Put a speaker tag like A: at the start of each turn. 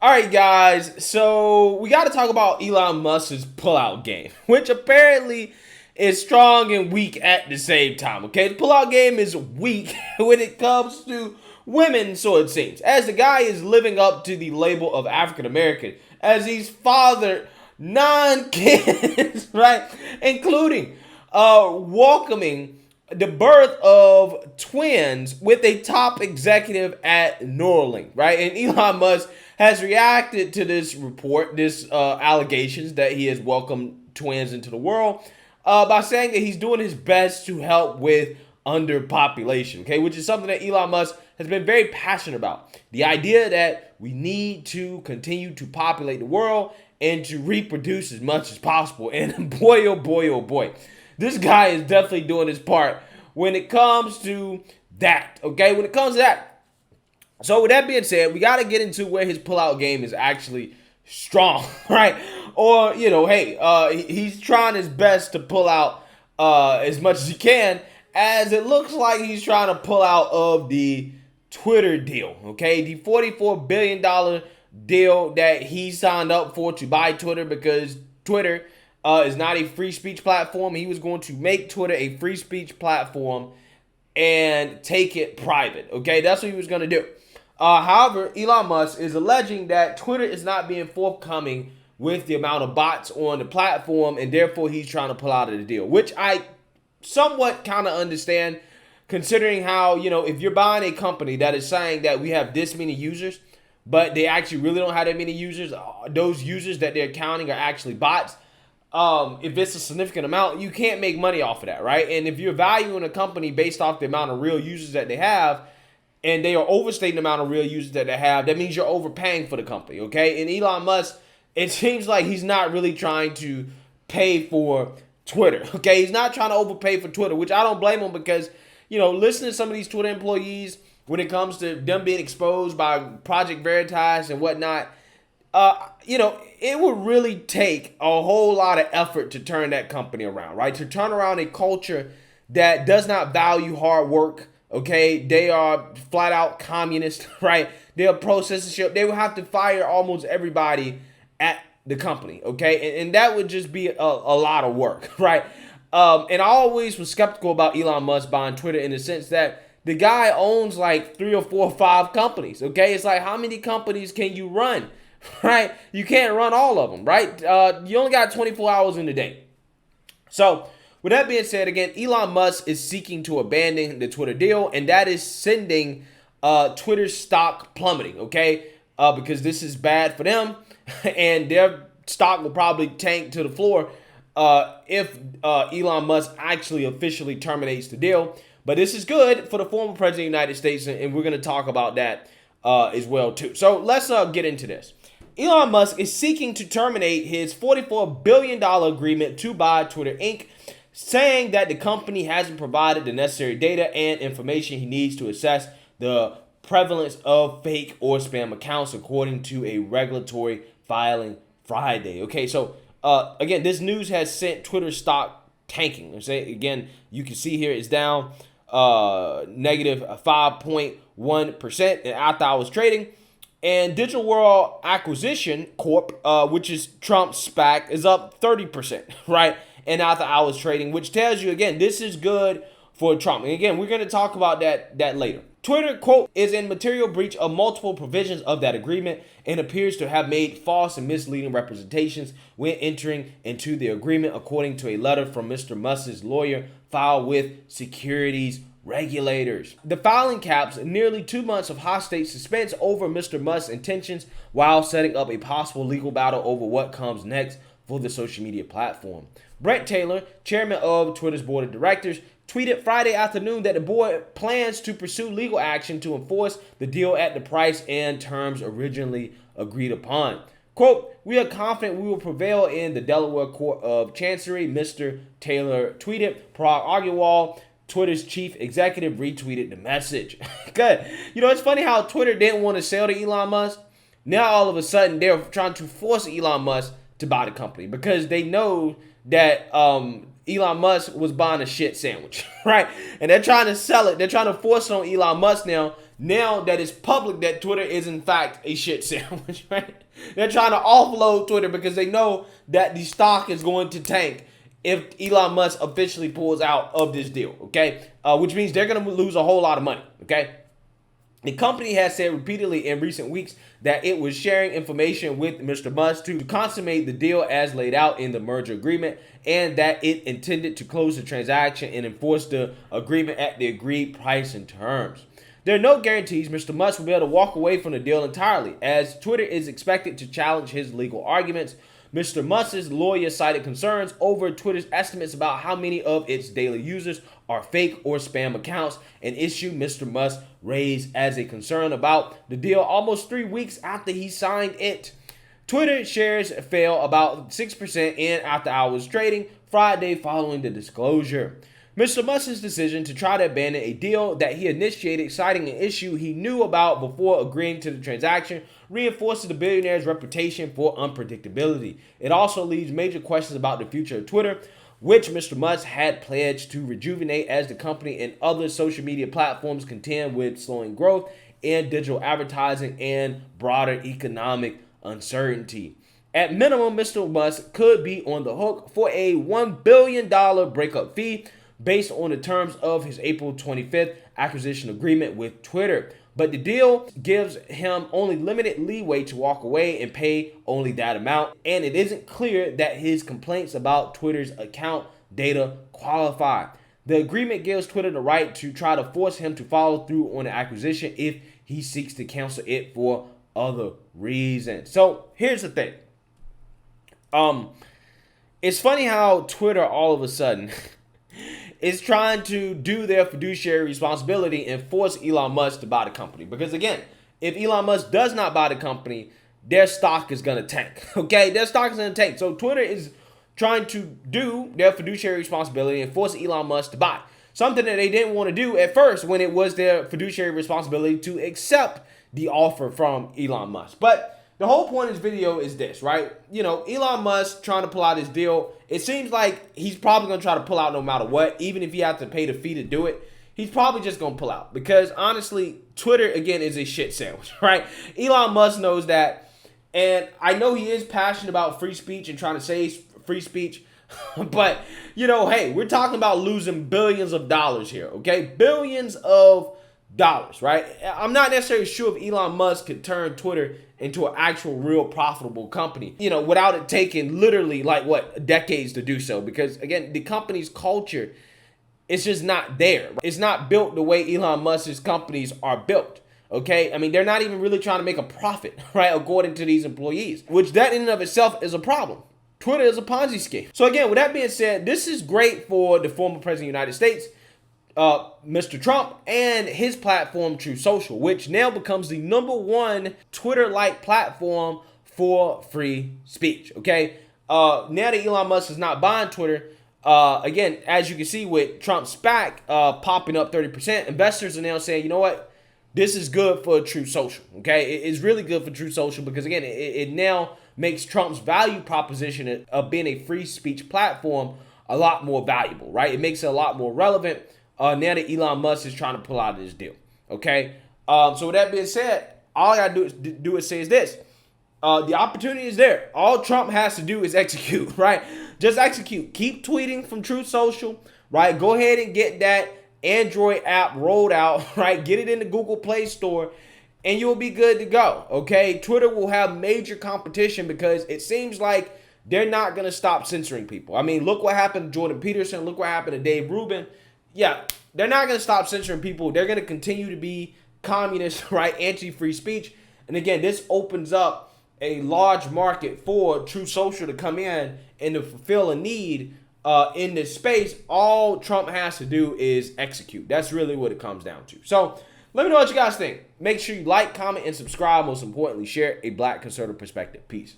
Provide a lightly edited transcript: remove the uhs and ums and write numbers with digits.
A: All right, guys. So we got to talk about Elon Musk's pullout game, which apparently is strong and weak at the same time. Okay, the pullout game is weak when it comes to women, so it seems, as the guy is living up to the label of African American, as he's fathered 9 kids, right, including welcoming the birth of twins with a top executive at Neuralink, right? And Elon Musk has reacted to this report, this allegations that he has welcomed twins into the world by saying that he's doing his best to help with underpopulation, okay, which is something that Elon Musk has been very passionate about. The idea that we need to continue to populate the world and to reproduce as much as possible. And boy, oh boy, oh boy, this guy is definitely doing his part when it comes to that, okay? When it comes to that. So with that being said, we got to get into where his pullout game is actually strong, right? Or, hey, he's trying his best to pull out as much as he can, as it looks like he's trying to pull out of the Twitter deal, okay? The $44 billion deal that he signed up for to buy Twitter, because Twitter is not a free speech platform. He was going to make Twitter a free speech platform and take it private, okay? That's what he was going to do. However, Elon Musk is alleging that Twitter is not being forthcoming with the amount of bots on the platform, and therefore he's trying to pull out of the deal, which I somewhat kind of understand, considering how, if you're buying a company that is saying that we have this many users, but they actually really don't have that many users, those users that they're counting are actually bots. If it's a significant amount, you can't make money off of that, right? And if you're valuing a company based off the amount of real users that they have, and they are overstating the amount of real users that they have, that means you're overpaying for the company, okay? And Elon Musk, it seems like he's not really trying to pay for Twitter, okay? He's not trying to overpay for Twitter, which I don't blame him, because, listening to some of these Twitter employees when it comes to them being exposed by Project Veritas and whatnot, it would really take a whole lot of effort to turn that company around, right? To turn around a culture that does not value hard work, okay? They are flat out communist, right? They are pro-censorship. They would have to fire almost everybody at the company, okay? And that would just be a lot of work, right? And I always was skeptical about Elon Musk buying Twitter, in the sense that the guy owns like 3 or 4 or 5 companies, okay? It's like, how many companies can you run, right? You can't run all of them, right? You only got 24 hours in the day. So with that being said, again, Elon Musk is seeking to abandon the Twitter deal, and that is sending Twitter's stock plummeting, okay? Because this is bad for them, and their stock will probably tank to the floor if Elon Musk actually officially terminates the deal. But this is good for the former president of the United States, and we're going to talk about that as well, too. So let's get into this. Elon Musk is seeking to terminate his $44 billion agreement to buy Twitter Inc., saying that the company hasn't provided the necessary data and information he needs to assess the prevalence of fake or spam accounts, according to a regulatory filing Friday. Okay, so again, this news has sent Twitter stock tanking. Again, you can see here it's down negative 5.1% in after-hours trading. And Digital World Acquisition Corp, which is Trump's SPAC, is up 30%, right? And after-hours trading, which tells you, again, this is good for Trump. And again, we're going to talk about that later. Twitter, quote, is in material breach of multiple provisions of that agreement and appears to have made false and misleading representations when entering into the agreement, according to a letter from Mr. Musk's lawyer filed with securities regulators. The filing caps nearly 2 months of hostage suspense over Mr. Musk's intentions, while setting up a possible legal battle over what comes next for the social media platform. Brent Taylor, chairman of Twitter's board of directors, tweeted Friday afternoon that the board plans to pursue legal action to enforce the deal at the price and terms originally agreed upon. Quote, we are confident we will prevail in the Delaware Court of Chancery, Mr. Taylor tweeted. Parag Agrawal, Twitter's chief executive, retweeted the message. Good. It's funny how Twitter didn't want to sell to Elon Musk. Now all of a sudden they're trying to force Elon Musk to buy the company, because they know that Elon Musk was buying a shit sandwich, right? And they're trying to sell it. They're trying to force it on Elon Musk now now that it's public that Twitter is in fact a shit sandwich, right? They're trying to offload Twitter because they know that the stock is going to tank if Elon Musk officially pulls out of this deal, okay? Which means they're going to lose a whole lot of money, okay? The company has said repeatedly in recent weeks that it was sharing information with Mr. Musk to consummate the deal as laid out in the merger agreement, and that it intended to close the transaction and enforce the agreement at the agreed price and terms. There are no guarantees Mr. Musk will be able to walk away from the deal entirely, as Twitter is expected to challenge his legal arguments. Mr. Musk's lawyer cited concerns over Twitter's estimates about how many of its daily users are fake or spam accounts, an issue Mr. Musk raised as a concern about the deal almost 3 weeks after he signed it. Twitter shares fell about 6% in after-hours trading Friday following the disclosure. Mr. Musk's decision to try to abandon a deal that he initiated, citing an issue he knew about before agreeing to the transaction, reinforces the billionaire's reputation for unpredictability. It also leaves major questions about the future of Twitter, which Mr. Musk had pledged to rejuvenate as the company and other social media platforms contend with slowing growth in digital advertising and broader economic uncertainty. At minimum, Mr. Musk could be on the hook for a $1 billion breakup fee based on the terms of his April 25th acquisition agreement with Twitter. But the deal gives him only limited leeway to walk away and pay only that amount. And it isn't clear that his complaints about Twitter's account data qualify. The agreement gives Twitter the right to try to force him to follow through on the acquisition if he seeks to cancel it for other reasons. So here's the thing. It's funny how Twitter all of a sudden is trying to do their fiduciary responsibility and force Elon Musk to buy the company. Because again, if Elon Musk does not buy the company, their stock is going to tank. Okay, their stock is going to tank. So Twitter is trying to do their fiduciary responsibility and force Elon Musk to buy. Something that they didn't want to do at first when it was their fiduciary responsibility to accept the offer from Elon Musk. But the whole point of this video is this, right? You know, Elon Musk trying to pull out his deal. It seems like he's probably going to try to pull out no matter what. Even if he has to pay the fee to do it, he's probably just going to pull out. Because honestly, Twitter, again, is a shit sandwich, right? Elon Musk knows that. And I know he is passionate about free speech and trying to say free speech. But, you know, hey, we're talking about losing billions of dollars here, okay? Billions of dollars, right? I'm not necessarily sure if Elon Musk could turn Twitter into an actual real profitable company, you know, without it taking literally decades to do so. Because again, the company's culture is just not there. It's not built the way Elon Musk's companies are built. Okay, I mean, they're not even really trying to make a profit, right? According to these employees, which that in and of itself is a problem. Twitter is a Ponzi scheme. So again, with that being said, this is great for the former president of the United States, Mr. Trump, and his platform Truth Social, which now becomes the #1 Twitter-like platform for free speech. Okay, now that Elon Musk is not buying Twitter, again, as you can see with Trump's SPAC popping up 30%, investors are now saying, you know what, this is good for Truth Social. Okay, it's really good for Truth Social because again, it now makes Trump's value proposition of being a free speech platform a lot more valuable, right? It makes it a lot more relevant. Now that Elon Musk is trying to pull out of this deal, okay? So with that being said, all I gotta do is say is this. The opportunity is there. All Trump has to do is execute, right? Just execute. Keep tweeting from Truth Social, right? Go ahead and get that Android app rolled out, right? Get it in the Google Play Store, and you'll be good to go, okay? Twitter will have major competition because it seems like they're not going to stop censoring people. I mean, look what happened to Jordan Peterson. Look what happened to Dave Rubin. Yeah, they're not going to stop censoring people. They're going to continue to be communist, right? Anti-free speech. And again, this opens up a large market for Truth Social to come in and to fulfill a need in this space. All Trump has to do is execute. That's really what it comes down to. So let me know what you guys think. Make sure you like, comment, and subscribe. Most importantly, share a Black conservative perspective. Peace.